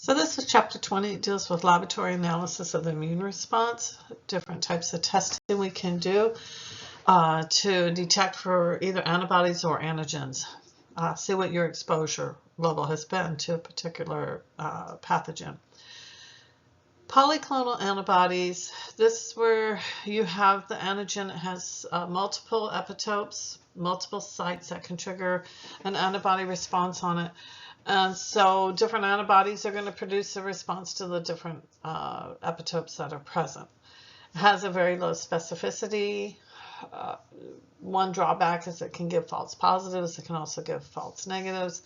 So this is chapter 20. It deals with laboratory analysis of the immune response, different types of testing we can do to detect for either antibodies or antigens. See what your exposure level has been to a particular pathogen. Polyclonal antibodies, this is where you have the antigen that has multiple epitopes, multiple sites that can trigger an antibody response on it. And so different antibodies are going to produce a response to the different epitopes that are present. It has a very low specificity. One drawback is it can give false positives. It can also give false negatives.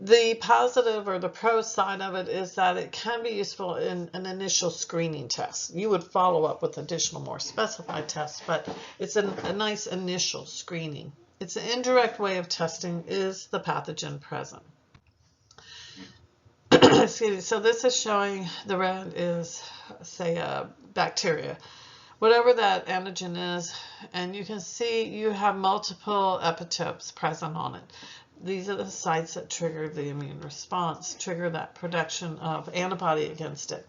The positive or the pro side of it is that it can be useful in an initial screening test. You would follow up with additional more specified tests, but it's a nice initial screening. It's an indirect way of testing is the pathogen present. Excuse me. So this is showing the red is, say, bacteria, whatever that antigen is, and you can see you have multiple epitopes present on it. These are the sites that trigger the immune response, trigger that production of antibody against it.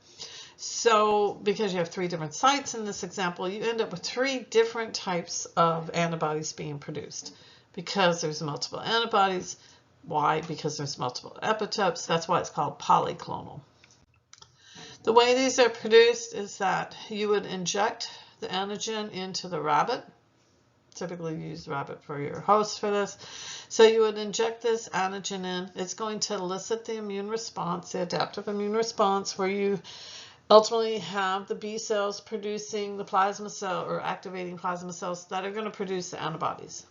So because you have 3 different sites in this example, you end up with 3 different types of antibodies being produced because there's multiple antibodies. Why? Because there's multiple epitopes. That's why it's called polyclonal. The way these are produced is that you would inject the antigen into the rabbit. Typically use rabbit for your host for this. So you would inject this antigen in. It's going to elicit the immune response, the adaptive immune response, where you ultimately have the B cells producing the plasma cell or activating plasma cells that are going to produce the antibodies.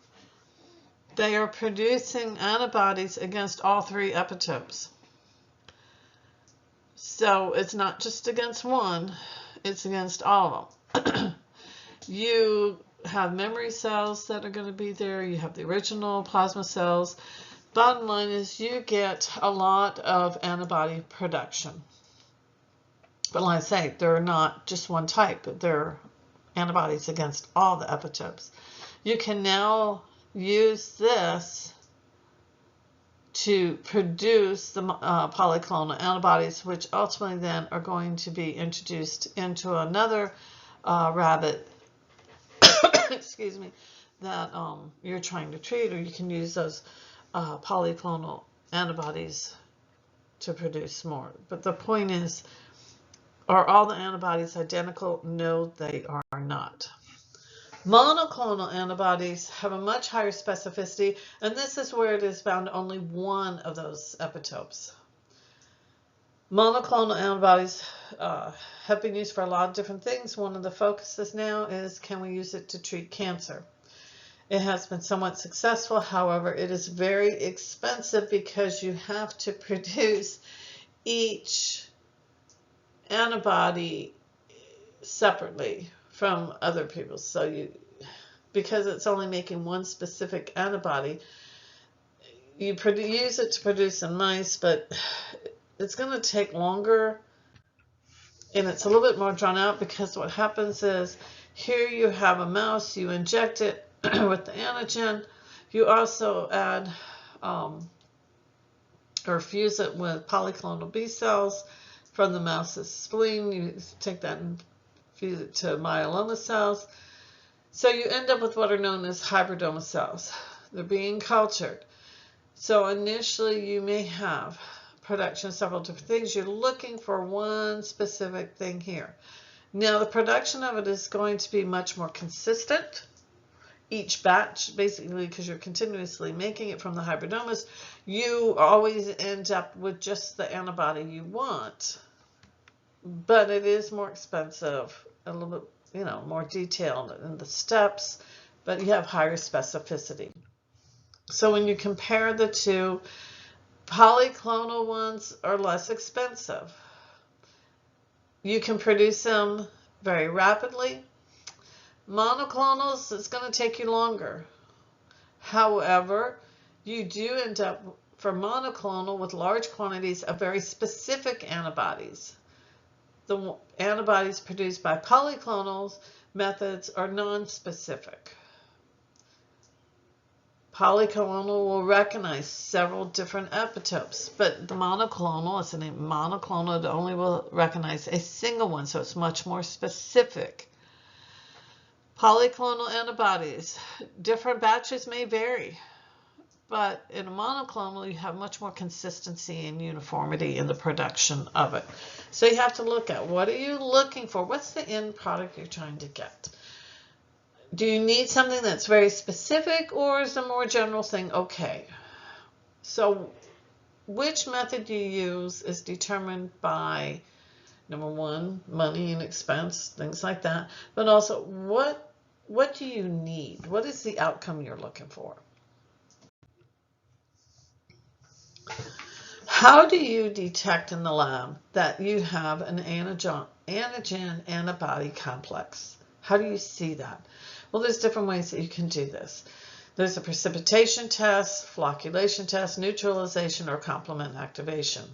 They are producing antibodies against all 3 epitopes. So it's not just against one, it's against all of them. You have memory cells that are going to be there. You have the original plasma cells. Bottom line is you get a lot of antibody production. But like I say, they're not just one type, but they're antibodies against all the epitopes. You can now use this to produce the polyclonal antibodies, which ultimately then are going to be introduced into another rabbit excuse me, that you're trying to treat, or you can use those polyclonal antibodies to produce more. But the point is, are all the antibodies identical? No, they are not. Monoclonal antibodies have a much higher specificity, and this is where it is found only one of those epitopes. Monoclonal antibodies have been used for a lot of different things. One of the focuses now is, can we use it to treat cancer? It has been somewhat successful. However, it is very expensive because you have to produce each antibody separately from other people. So because it's only making one specific antibody, you use it to produce in mice, but it's going to take longer, and it's a little bit more drawn out, because what happens is, here you have a mouse, you inject it with the antigen, you also add or fuse it with polyclonal B cells from the mouse's spleen. You take that and fuse it to myeloma cells. So you end up with what are known as hybridoma cells. They're being cultured. So initially you may have production of several different things. You're looking for one specific thing here. Now the production of it is going to be much more consistent each batch, basically, because you're continuously making it from the hybridomas. You always end up with just the antibody you want, but it is more expensive, a little bit, more detailed in the steps, but you have higher specificity. So when you compare the two, polyclonal ones are less expensive. You can produce them very rapidly. Monoclonals, it's going to take you longer. However, you do end up, for monoclonal, with large quantities of very specific antibodies. The antibodies produced by polyclonal methods are non-specific. Polyclonal will recognize several different epitopes, but the monoclonal, it's a name, monoclonal, it only will recognize a single one, so it's much more specific. Polyclonal antibodies, different batches may vary, but in a monoclonal, you have much more consistency and uniformity in the production of it. So you have to look at, what are you looking for? What's the end product you're trying to get? Do you need something that's very specific, or is a more general thing okay? So which method you use is determined by, number one, money and expense, things like that, but also what do you need? What is the outcome you're looking for? How do you detect in the lab that you have an antigen antibody complex? How do you see that? Well, there's different ways that you can do this. There's a precipitation test, flocculation test, neutralization, or complement activation.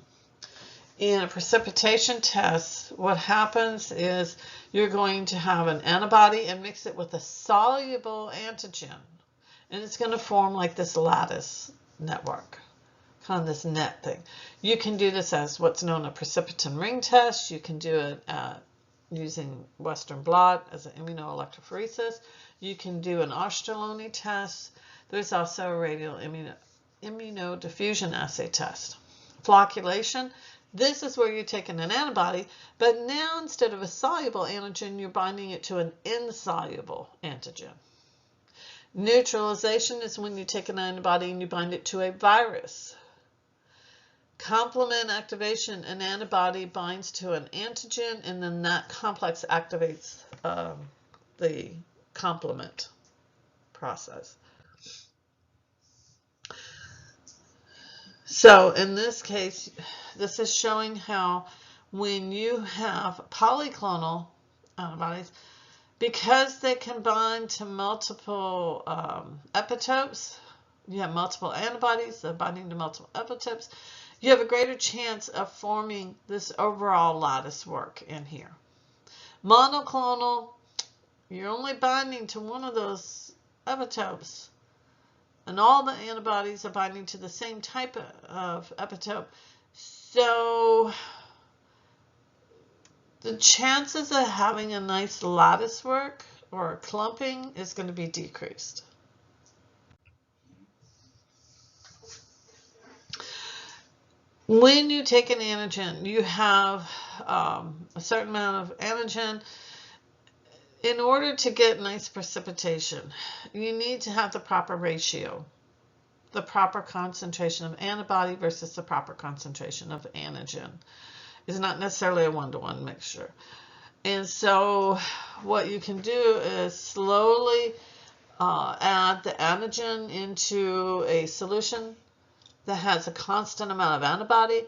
In a precipitation test, what happens is you're going to have an antibody and mix it with a soluble antigen, and it's going to form like this lattice network, kind of this net thing. You can do this as what's known as a precipitin ring test. You can do it using Western blot as an immunoelectrophoresis. You can do an Australoni test. There's also a radial immunodiffusion assay test. Flocculation, this is where you're taking an antibody, but now instead of a soluble antigen, you're binding it to an insoluble antigen. Neutralization is when you take an antibody and you bind it to a virus. Complement activation, an antibody binds to an antigen, and then that complex activates the complement process. So in this case, this is showing how when you have polyclonal antibodies, because they can bind to multiple epitopes, you have multiple antibodies that are binding to multiple epitopes, you have a greater chance of forming this overall lattice work in here. Monoclonal, you're only binding to one of those epitopes, and all the antibodies are binding to the same type of epitope. So the chances of having a nice lattice work or clumping is going to be decreased. When you take an antigen, you have a certain amount of antigen. In order to get nice precipitation, you need to have the proper ratio, the proper concentration of antibody versus the proper concentration of antigen. It's not necessarily a one-to-one mixture. And so what you can do is slowly add the antigen into a solution that has a constant amount of antibody,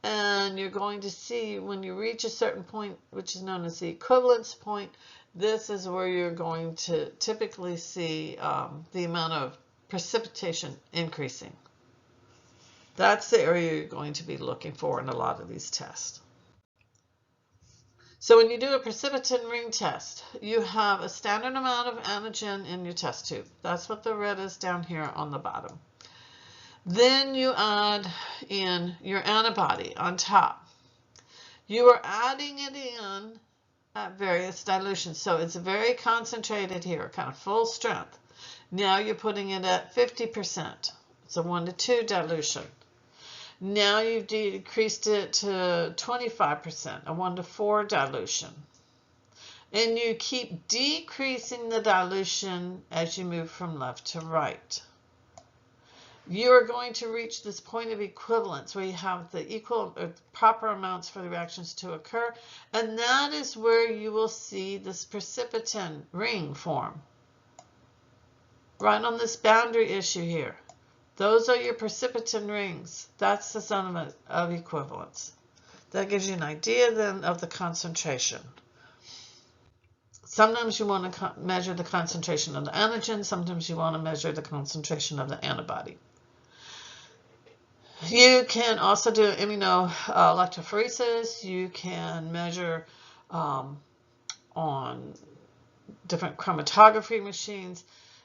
and you're going to see when you reach a certain point, which is known as the equivalence point, this is where you're going to typically see the amount of precipitation increasing. That's the area you're going to be looking for in a lot of these tests. So when you do a precipitin ring test, you have a standard amount of antigen in your test tube. That's what the red is down here on the bottom. Then you add in your antibody on top. You are adding it in at various dilutions. So it's very concentrated here, kind of full strength. Now you're putting it at 50%. It's a 1:2 dilution. Now you've decreased it to 25%, a 1:4 dilution. And you keep decreasing the dilution as you move from left to right. You are going to reach this point of equivalence where you have the equal or proper amounts for the reactions to occur, and that is where you will see this precipitin ring form. Right on this boundary issue here. Those are your precipitin rings. That's the zone of equivalence. That gives you an idea then of the concentration. Sometimes you want to measure the concentration of the antigen. Sometimes you want to measure the concentration of the antibody. You can also do immunoelectrophoresis. You can measure on different chromatography machines.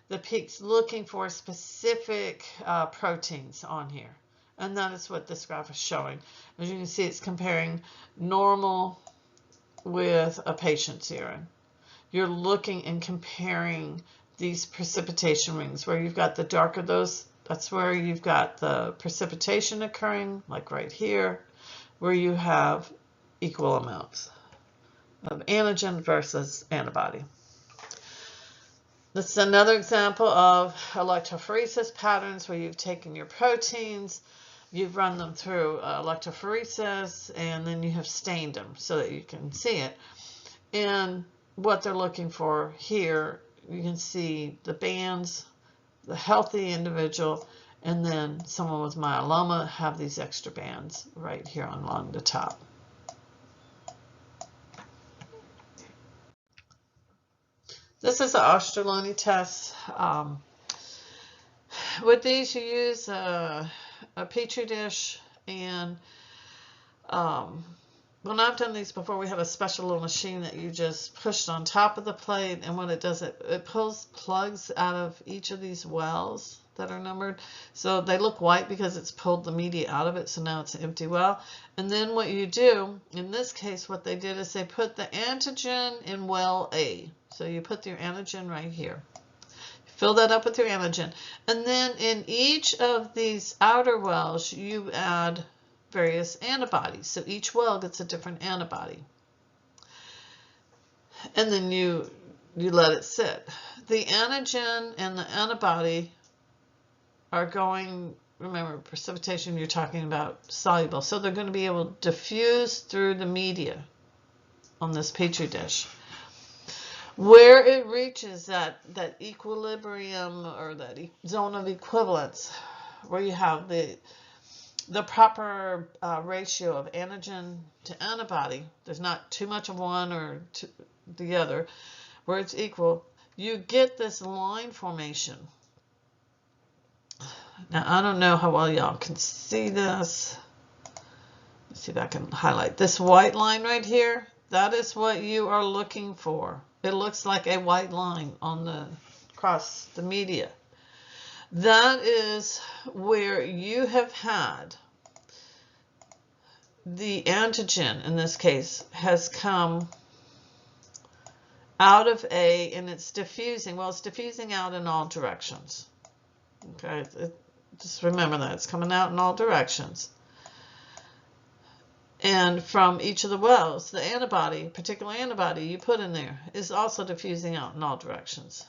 the peaks looking for specific proteins on here. And that is what this graph is showing. As you can see, it's comparing normal with a patient's urine. You're looking and comparing these precipitation rings where you've got the darker those, that's where you've got the precipitation occurring, like right here, where you have equal amounts of antigen versus antibody. This is another example of electrophoresis patterns where you've taken your proteins, you've run them through electrophoresis, and then you have stained them so that you can see it. And what they're looking for here, you can see the bands, the healthy individual, and then someone with myeloma have these extra bands right here along the top. This is the Australoni test. With these, you use a petri dish, and when I've done these before, we have a special little machine that you just push on top of the plate, and what it does, it pulls plugs out of each of these wells that are numbered. So they look white because it's pulled the media out of it, so now it's an empty well. And then what you do, in this case, what they did is they put the antigen in well A. So you put your antigen right here. Fill that up with your antigen. And then in each of these outer wells, you add various antibodies. So each well gets a different antibody. And then you let it sit. The antigen and the antibody are going, remember, precipitation, you're talking about soluble. So they're going to be able to diffuse through the media on this petri dish. Where it reaches that equilibrium or that zone of equivalence, where you have the proper ratio of antigen to antibody, there's not too much of one or the other, where it's equal, you get this line formation. Now, I don't know how well y'all can see this. Let's see if I can highlight this white line right here. That is what you are looking for. It looks like a white line on across the media. That is where you have had the antigen, in this case, has come out of A and it's diffusing. Well, it's diffusing out in all directions. Okay, just remember that. It's coming out in all directions. And from each of the wells, the antibody, particular antibody you put in there, is also diffusing out in all directions.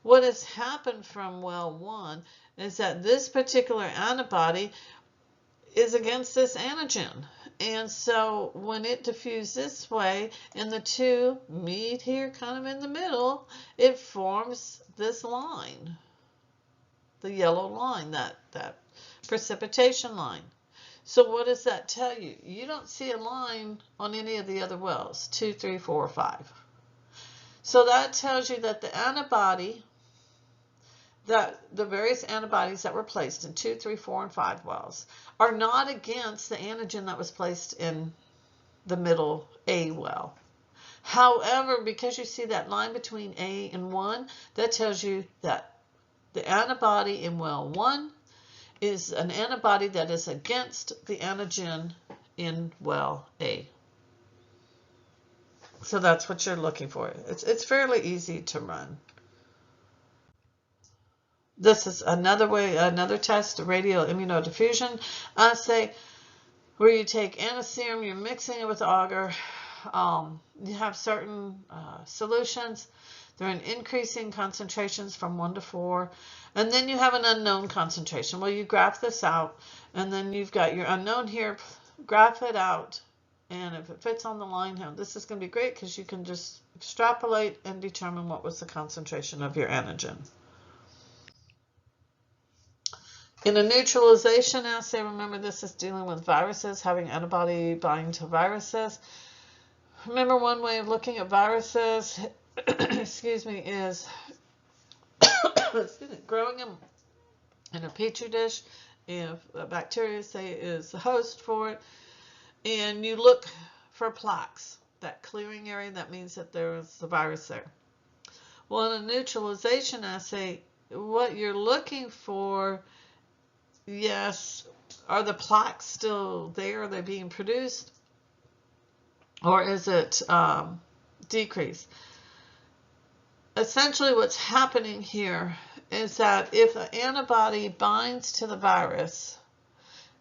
What has happened from well 1 is that this particular antibody is against this antigen. And so when it diffuses this way and the two meet here kind of in the middle, it forms this line, the yellow line, that precipitation line. So what does that tell you? You don't see a line on any of the other wells, 2, 3, 4, 5. So that tells you that the antibody, that the various antibodies that were placed in 2, 3, 4, and 5 wells are not against the antigen that was placed in the middle A well. However, because you see that line between A and 1, that tells you that the antibody in well 1 is an antibody that is against the antigen in well A. So that's what you're looking for. It's fairly easy to run. This is another way, another test, radial immunodiffusion assay, where you take antiserum, you're mixing it with agar. You have certain solutions. They're in increasing concentrations from 1 to 4. And then you have an unknown concentration. Well, you graph this out, and then you've got your unknown here, graph it out. And if it fits on the line here, this is going to be great because you can just extrapolate and determine what was the concentration of your antigen. In a neutralization assay, remember this is dealing with viruses, having antibody bind to viruses. Remember, one way of looking at viruses, excuse me, is growing them in a petri dish. If a bacteria, say, is the host for it, and you look for plaques, that clearing area, that means that there is the virus there. Well, in a neutralization assay, what you're looking for, yes, are the plaques still there? Are they being produced? Or is it decreased? Essentially, what's happening here is that if an antibody binds to the virus,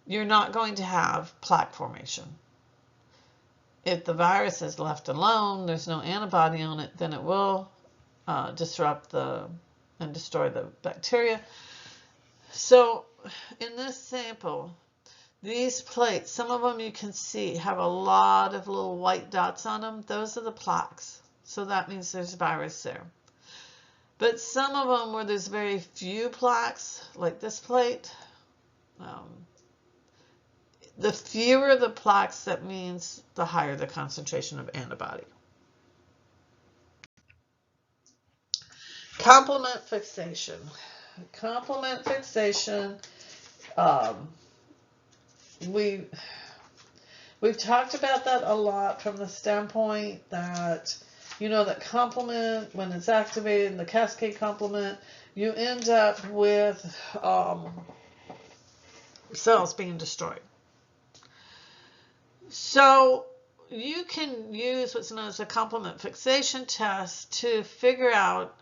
you're not going to have plaque formation. If the virus is left alone, there's no antibody on it, then it will disrupt and destroy the bacteria. So in this sample, these plates, some of them you can see have a lot of little white dots on them. Those are the plaques. So that means there's virus there. But some of them where there's very few plaques, like this plate, the fewer the plaques, that means the higher the concentration of antibody. Complement fixation. Complement fixation, we've talked about that a lot from the standpoint that, you know, that complement, when it's activated in the cascade complement, you end up with cells being destroyed. So you can use what's known as a complement fixation test to figure out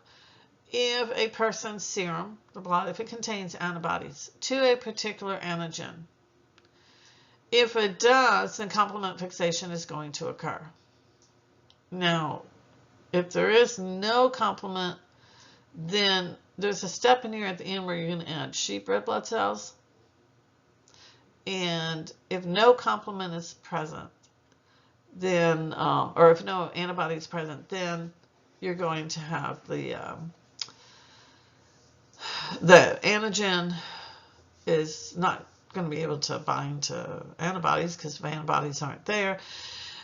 if a person's serum, the blood, if it contains antibodies to a particular antigen. If it does, then complement fixation is going to occur. Now, if there is no complement, then there's a step in here at the end where you're going to add sheep red blood cells. And if no complement is present, then, or if no antibody is present, then you're going to have the antigen is not going to be able to bind to antibodies because the antibodies aren't there.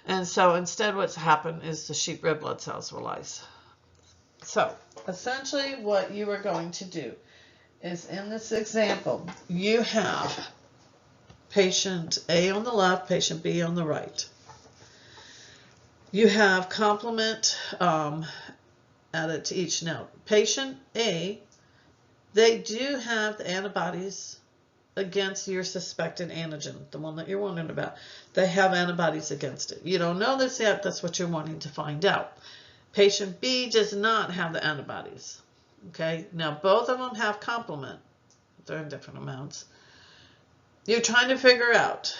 And so instead what's happened is the sheep red blood cells will lyse. So essentially what you are going to do is, in this example, you have patient A on the left, patient B on the right. You have complement added to each. Now, patient A, they do have the antibodies against your suspected antigen, the one that you're wondering about. They have antibodies against it. You don't know this yet. That's what you're wanting to find out. Patient B does not have the antibodies. Okay, now both of them have complement. They're in different amounts. You're trying to figure out,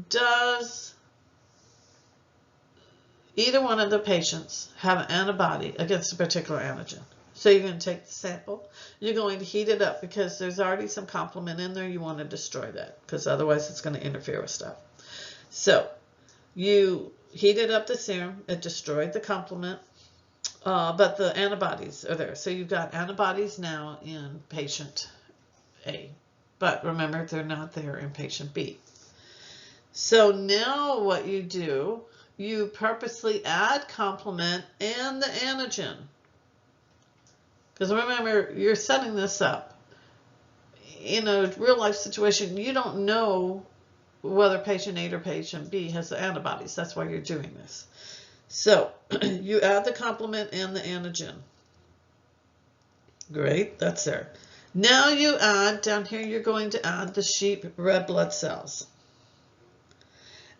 does either one of the patients have an antibody against a particular antigen? So you're going to take the sample, you're going to heat it up because there's already some complement in there. You want to destroy that because otherwise it's going to interfere with stuff. So you heated up the serum, it destroyed the complement, but the antibodies are there. So you've got antibodies now in patient A. But remember, they're not there in patient B. So now what you do, you purposely add complement and the antigen. Because remember, you're setting this up. In a real life situation, you don't know whether patient A or patient B has the antibodies. That's why you're doing this. So you add the complement and the antigen. Great, that's there. Now you add, down here you're going to add the sheep red blood cells.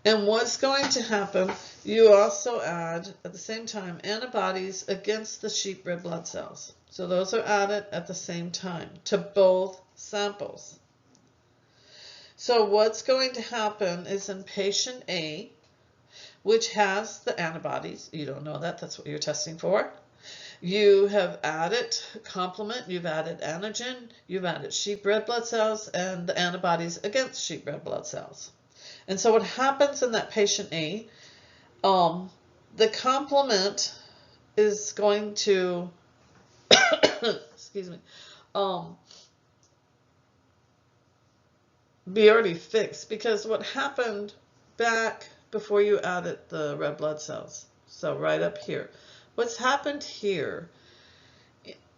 And what's going to happen, you also add, at the same time, antibodies against the sheep red blood cells. So those are added at the same time to both samples. So what's going to happen is in patient A, which has the antibodies, you don't know that, that's what you're testing for. You have added complement, you've added antigen, you've added sheep red blood cells and the antibodies against sheep red blood cells. And so what happens in that patient A, the complement is going to, excuse me, be already fixed because what happened back before you added the red blood cells, so right up here, what's happened here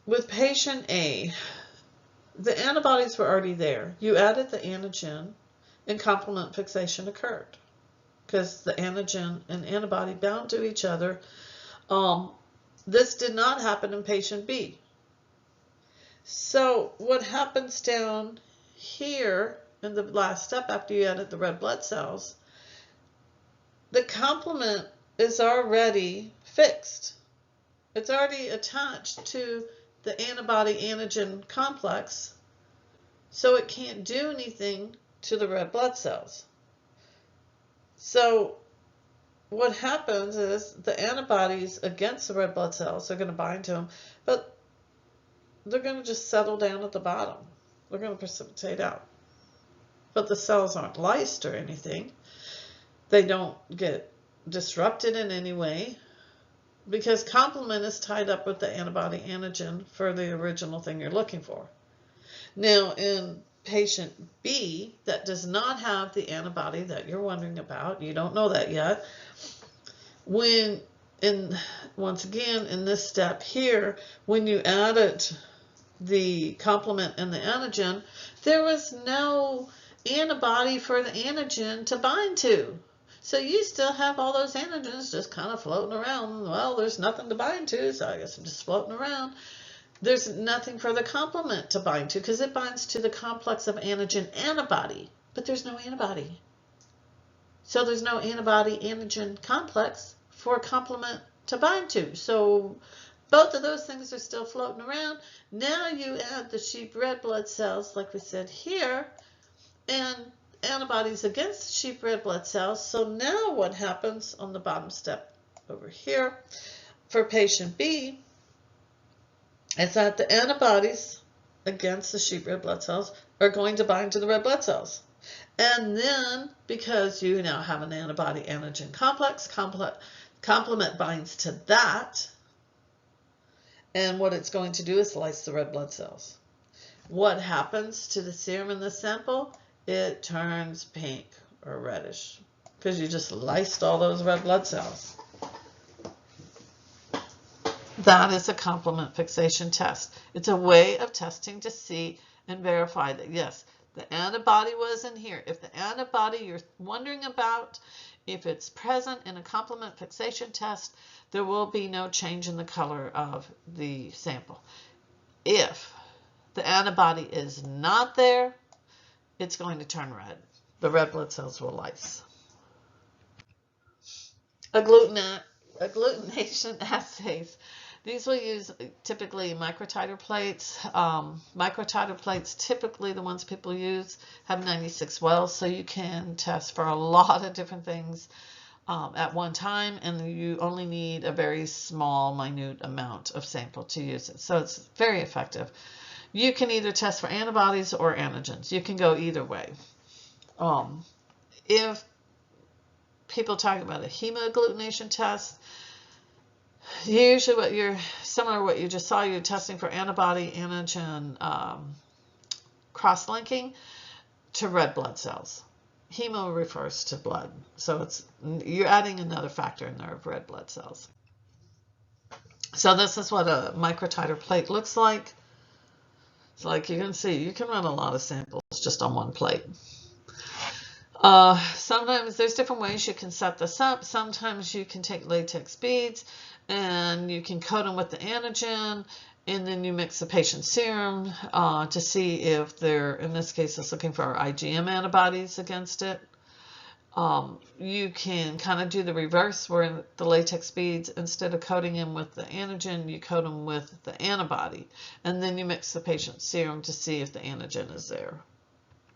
with patient A, the antibodies were already there. You added the antigen and complement fixation occurred because the antigen and antibody bound to each other. This did not happen in patient B. So what happens down here in the last step after you added the red blood cells, the complement is already fixed. It's already attached to the antibody-antigen complex, so it can't do anything to the red blood cells. So what happens is the antibodies against the red blood cells are going to bind to them, but they're going to just settle down at the bottom. They're going to precipitate out. But the cells aren't lysed or anything. They don't get disrupted in any way because complement is tied up with the antibody antigen for the original thing you're looking for. Now, in patient B that does not have the antibody that you're wondering about, you don't know that yet, once again in this step here, when you added the complement and the antigen, there was no antibody for the antigen to bind to. So you still have all those antigens just kind of floating around. Well, there's nothing to bind to, so I guess I'm just floating around. There's nothing for the complement to bind to because it binds to the complex of antigen antibody, but there's no antibody. So there's no antibody antigen complex for a complement to bind to. So both of those things are still floating around. Now you add the sheep red blood cells, like we said here, and antibodies against the sheep red blood cells. So now what happens on the bottom step over here for patient B is that the antibodies against the sheep red blood cells are going to bind to the red blood cells. And then, because you now have an antibody-antigen complex, complement binds to that, and what it's going to do is lyse the red blood cells. What happens to the serum in the sample? It turns pink or reddish because you just lysed all those red blood cells. That is a complement fixation test. It's a way of testing to see and verify that, yes, the antibody was in here. If the antibody you're wondering about, if it's present in a complement fixation test, there will be no change in the color of the sample. If the antibody is not there, it's going to turn red. The red blood cells will lyse. Agglutination assays. These will use typically microtiter plates. Microtiter plates, typically the ones people use, have 96 wells, so you can test for a lot of different things at one time, and you only need a very small, minute amount of sample to use it. So it's very effective. You can either test for antibodies or antigens. You can go either way. If people talk about a hemoagglutination test, usually similar to what you just saw, you're testing for antibody antigen cross-linking to red blood cells. Hemo refers to blood, so you're adding another factor in there of red blood cells. So this is what a microtiter plate looks like. So like you can see, you can run a lot of samples just on one plate. Sometimes there's different ways you can set this up. Sometimes you can take latex beads and you can coat them with the antigen, and then you mix the patient's serum to see if they're, in this case, it's looking for IgM antibodies against it. You can kind of do the reverse where the latex beads, instead of coating them with the antigen, you coat them with the antibody, and then you mix the patient's serum to see if the antigen is there.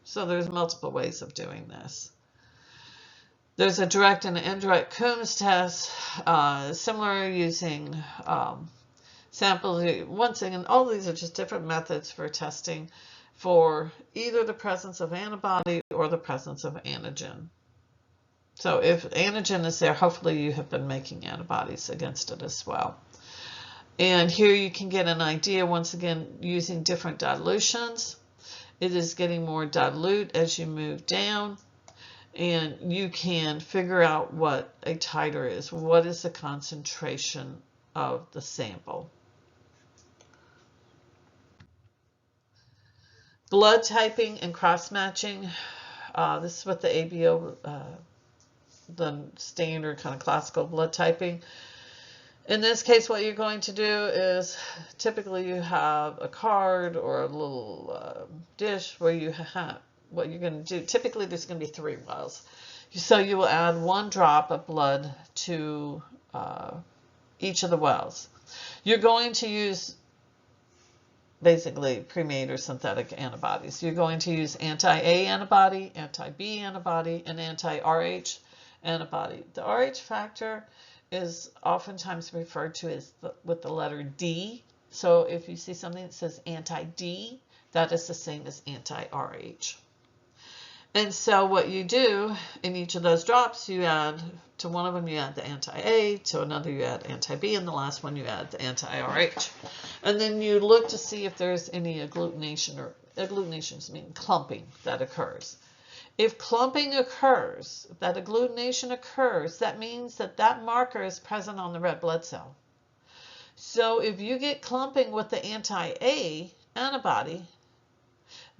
So there's multiple ways of doing this. There's a direct and an indirect Coombs test, similar, using samples. Once again, all these are just different methods for testing for either the presence of antibody or the presence of antigen. So if antigen is there, hopefully you have been making antibodies against it as well. And here you can get an idea, once again, using different dilutions. It is getting more dilute as you move down, and you can figure out what a titer is. What is the concentration of the sample? Blood typing and cross-matching. This is what the ABO, the standard kind of classical blood typing. In this case, what you're going to do is typically you have a card or a little dish where you have what you're going to do. Typically, there's going to be 3 wells. So you will add 1 drop of blood to each of the wells. You're going to use basically pre-made or synthetic antibodies. You're going to use anti-A antibody, anti-B antibody, and anti-RH antibody. The RH factor is oftentimes referred to as with the letter D. So if you see something that says anti-D, that is the same as anti-RH. And so what you do in each of those drops, you add to one of them, you add the anti-A, to another you add anti-B, and the last one you add the anti-RH. And then you look to see if there's any agglutination, or agglutinations mean clumping, that occurs. If clumping occurs, if that agglutination occurs, that means that that marker is present on the red blood cell. So if you get clumping with the anti-A antibody,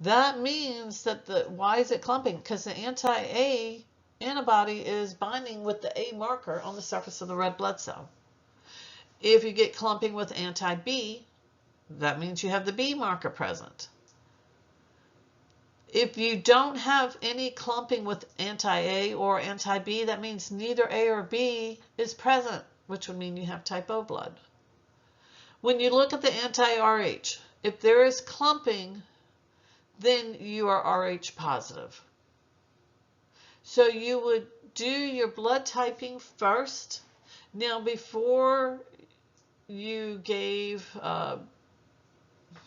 that means that why is it clumping? Because the anti-A antibody is binding with the A marker on the surface of the red blood cell. If you get clumping with anti-B, that means you have the B marker present. If you don't have any clumping with anti-A or anti-B, that means neither A or B is present, which would mean you have type O blood. When you look at the anti-RH, if there is clumping, then you are RH positive. So you would do your blood typing first. Now, before you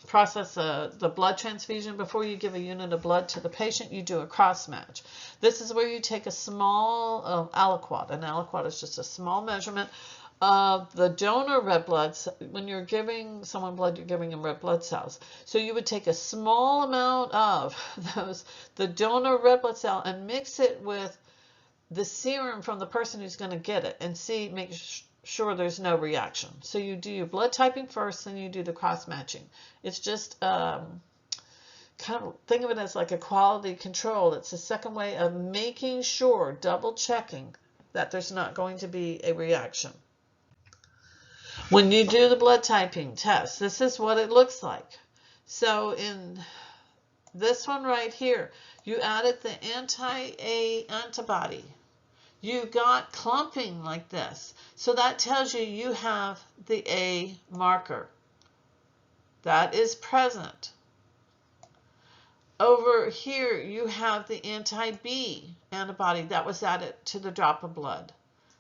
process the blood transfusion, before you give a unit of blood to the patient, you do a cross match. This is where you take a small aliquot. An aliquot is just a small measurement of the donor red blood. When you're giving someone blood, you're giving them red blood cells. So you would take a small amount of the donor red blood cell and mix it with the serum from the person who's going to get it and make sure there's no reaction. So you do your blood typing first, then you do the cross matching. It's just kind of think of it as like a quality control. It's a second way of making sure, double checking that there's not going to be a reaction. When you do the blood typing test, this is what it looks like. So in this one right here, you added the anti-A antibody. You got clumping like this. So that tells you you have the A marker. That is present. Over here, you have the anti-B antibody that was added to the drop of blood.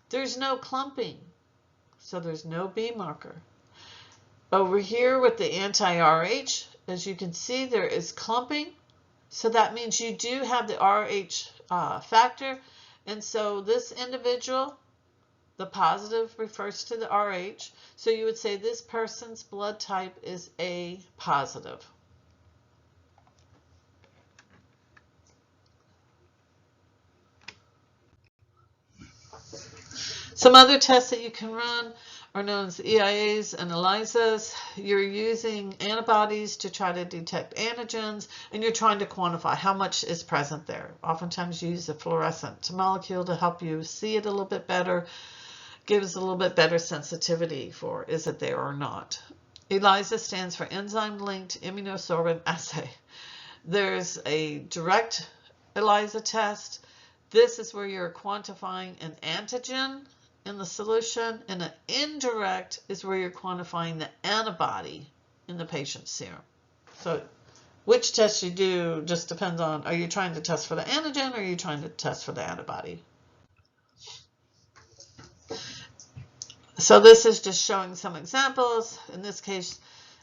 There's no clumping. So there's no B marker. Over here with the anti-RH, as you can see, there is clumping. So that means you do have the RH factor. And so this individual, the positive refers to the RH. So you would say this person's blood type is A positive. Some other tests that you can run are known as EIAs and ELISAs. You're using antibodies to try to detect antigens, and you're trying to quantify how much is present there. Oftentimes you use a fluorescent molecule to help you see it a little bit better, gives a little bit better sensitivity for is it there or not. ELISA stands for enzyme-linked immunosorbent assay. There's a direct ELISA test. This is where you're quantifying an antigen in the solution, and an indirect is where you're quantifying the antibody in the patient's serum. So which test you do just depends on, are you trying to test for the antigen or are you trying to test for the antibody? So this is just showing some examples. In this case,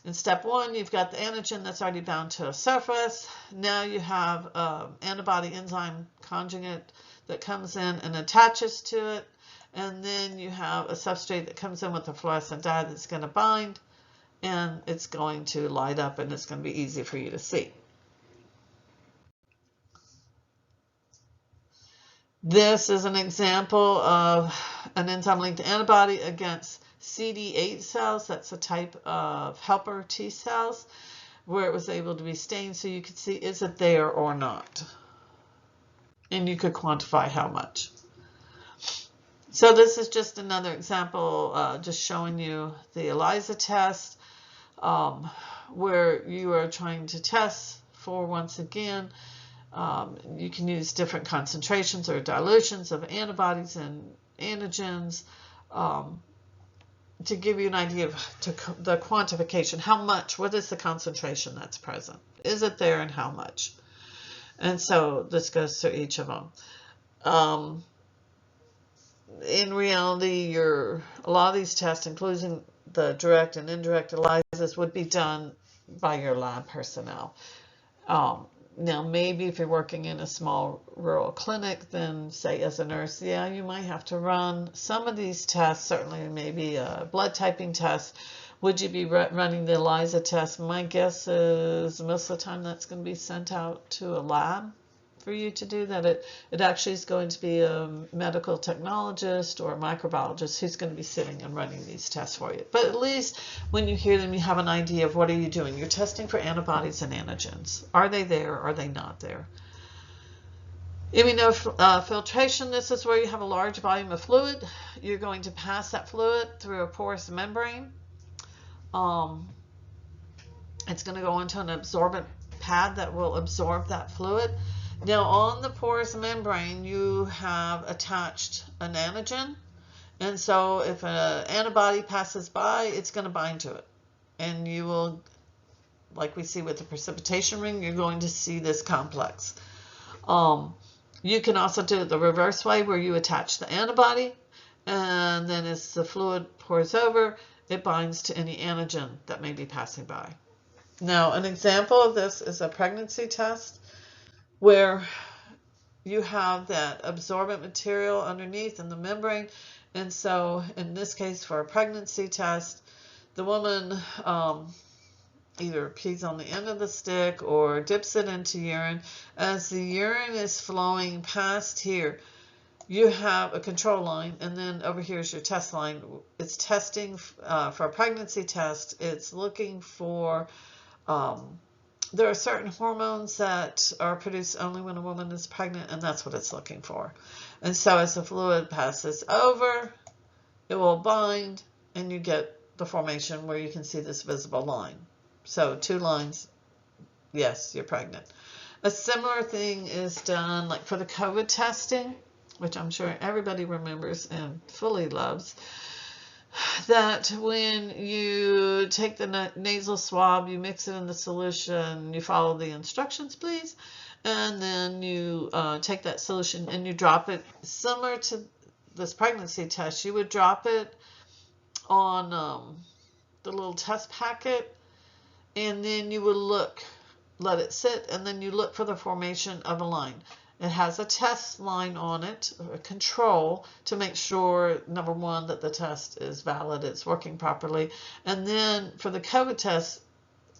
in step 1, you've got the antigen that's already bound to a surface. Now you have antibody enzyme conjugate that comes in and attaches to it. And then you have a substrate that comes in with a fluorescent dye that's going to bind, and it's going to light up, and it's going to be easy for you to see. This is an example of an enzyme-linked antibody against CD8 cells. That's a type of helper T cells, where it was able to be stained so you could see is it there or not. And you could quantify how much. So this is just another example, just showing you the ELISA test, where you are trying to test for, once again, you can use different concentrations or dilutions of antibodies and antigens, to give you an idea of the quantification. How much, what is the concentration that's present? Is it there, and how much? And so this goes through each of them. In reality, a lot of these tests, including the direct and indirect ELISAs, would be done by your lab personnel. Now, maybe if you're working in a small rural clinic, then say as a nurse, yeah, you might have to run some of these tests, certainly maybe a blood typing test. Would you be running the ELISA test? My guess is most of the time that's going to be sent out to a lab for you to do that. It actually is going to be a medical technologist or a microbiologist who's going to be sitting and running these tests for you. But at least when you hear them, you have an idea of what are you doing. You're testing for antibodies and antigens. Are they there? Are they not there? Immunofiltration, this is where you have a large volume of fluid. You're going to pass that fluid through a porous membrane. It's going to go into an absorbent pad that will absorb that fluid. Now, on the porous membrane, you have attached an antigen, and so if an antibody passes by, it's going to bind to it. And you will, like we see with the precipitation ring, you're going to see this complex. You can also do it the reverse way, where you attach the antibody, and then as the fluid pours over, it binds to any antigen that may be passing by. Now, an example of this is a pregnancy test, where you have that absorbent material underneath in the membrane. And so in this case, for a pregnancy test, the woman either pees on the end of the stick or dips it into urine. As the urine is flowing past here, you have a control line, and then over here is your test line. It's testing for a pregnancy test. It's looking for there are certain hormones that are produced only when a woman is pregnant, and that's what it's looking for. And so as the fluid passes over, it will bind, and you get the formation where you can see this visible line. So 2 lines, yes, you're pregnant. A similar thing is done like for the COVID testing, which I'm sure everybody remembers and fully loves. That when you take the nasal swab, you mix it in the solution, you follow the instructions, please, and then you take that solution and you drop it, similar to this pregnancy test, you would drop it on the little test packet, and then you would let it sit, and then you look for the formation of a line. It has a test line on it, a control, to make sure, number one, that the test is valid, it's working properly. And then for the COVID test,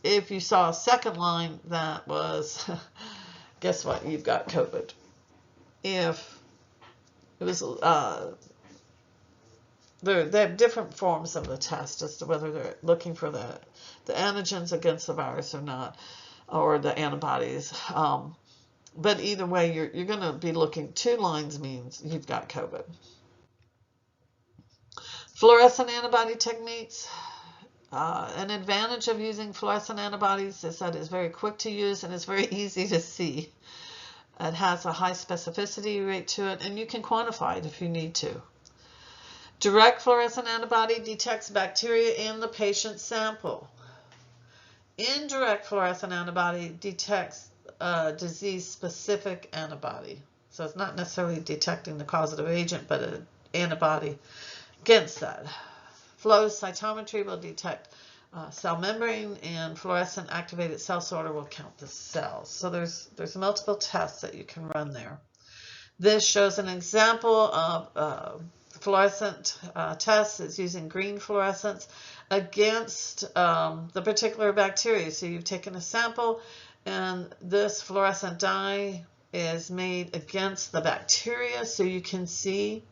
if you saw a second line, that was, guess what, you've got COVID. If it was, they have different forms of the test as to whether they're looking for the antigens against the virus or not, or the antibodies. But either way, you're going to be looking, 2 lines means you've got COVID. Fluorescent antibody techniques. An advantage of using fluorescent antibodies is that it's very quick to use and it's very easy to see. It has a high specificity rate to it, and you can quantify it if you need to. Direct fluorescent antibody detects bacteria in the patient sample. Indirect fluorescent antibody detects disease-specific antibody. So it's not necessarily detecting the causative agent, but an antibody against that. Flow cytometry will detect cell membrane, and fluorescent activated cell sorter will count the cells. So there's multiple tests that you can run there. This shows an example of fluorescent test. It's using green fluorescence against the particular bacteria. So you've taken a sample, and this fluorescent dye is made against the bacteria, so you can see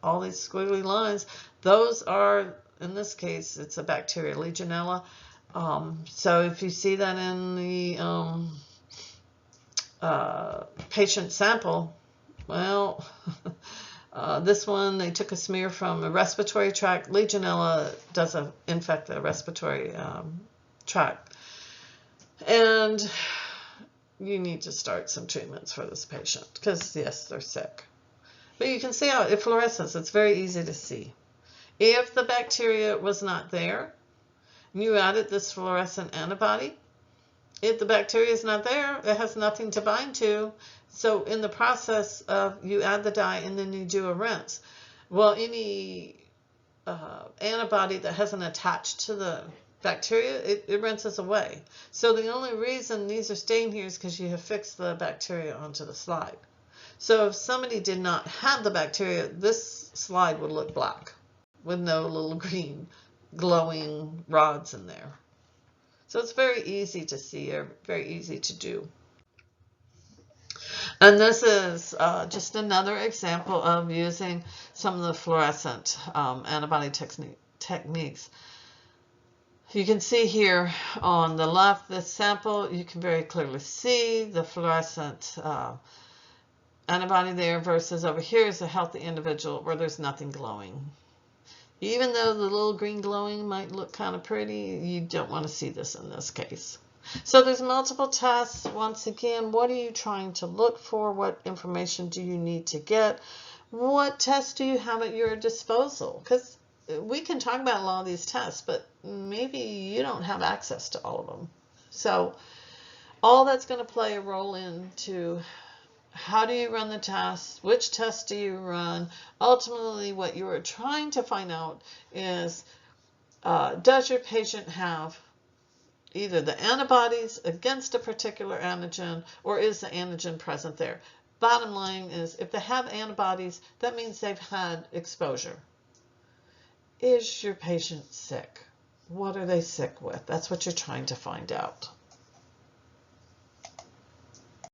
all these squiggly lines. Those are, in this case, it's a bacteria, Legionella. So if you see that in the patient sample, well, This one, they took a smear from a respiratory tract. Legionella does infect the respiratory tract. And you need to start some treatments for this patient because, yes, they're sick. But you can see how it fluoresces. It's very easy to see. If the bacteria was not there, you added this fluorescent antibody. If the bacteria is not there, it has nothing to bind to. So in the process of you add the dye and then you do a rinse. Well, any antibody that hasn't attached to the bacteria, it rinses away. So the only reason these are staying here is because you have fixed the bacteria onto the slide. So if somebody did not have the bacteria, this slide would look black with no little green glowing rods in there. So it's very easy to see or very easy to do. And this is just another example of using some of the fluorescent antibody techniques. You can see here on the left, this sample, you can very clearly see the fluorescent antibody there versus over here is a healthy individual where there's nothing glowing. Even though the little green glowing might look kind of pretty, you don't want to see this in this case. So there's multiple tests. Once again, what are you trying to look for? What information do you need to get? What tests do you have at your disposal? Because we can talk about a lot of these tests, but maybe you don't have access to all of them. So all that's going to play a role into how do you run the tests, which tests do you run. Ultimately, what you are trying to find out is, does your patient have either the antibodies against a particular antigen, or is the antigen present there? Bottom line is, if they have antibodies, that means they've had exposure. Is your patient sick? What are they sick with? That's what you're trying to find out.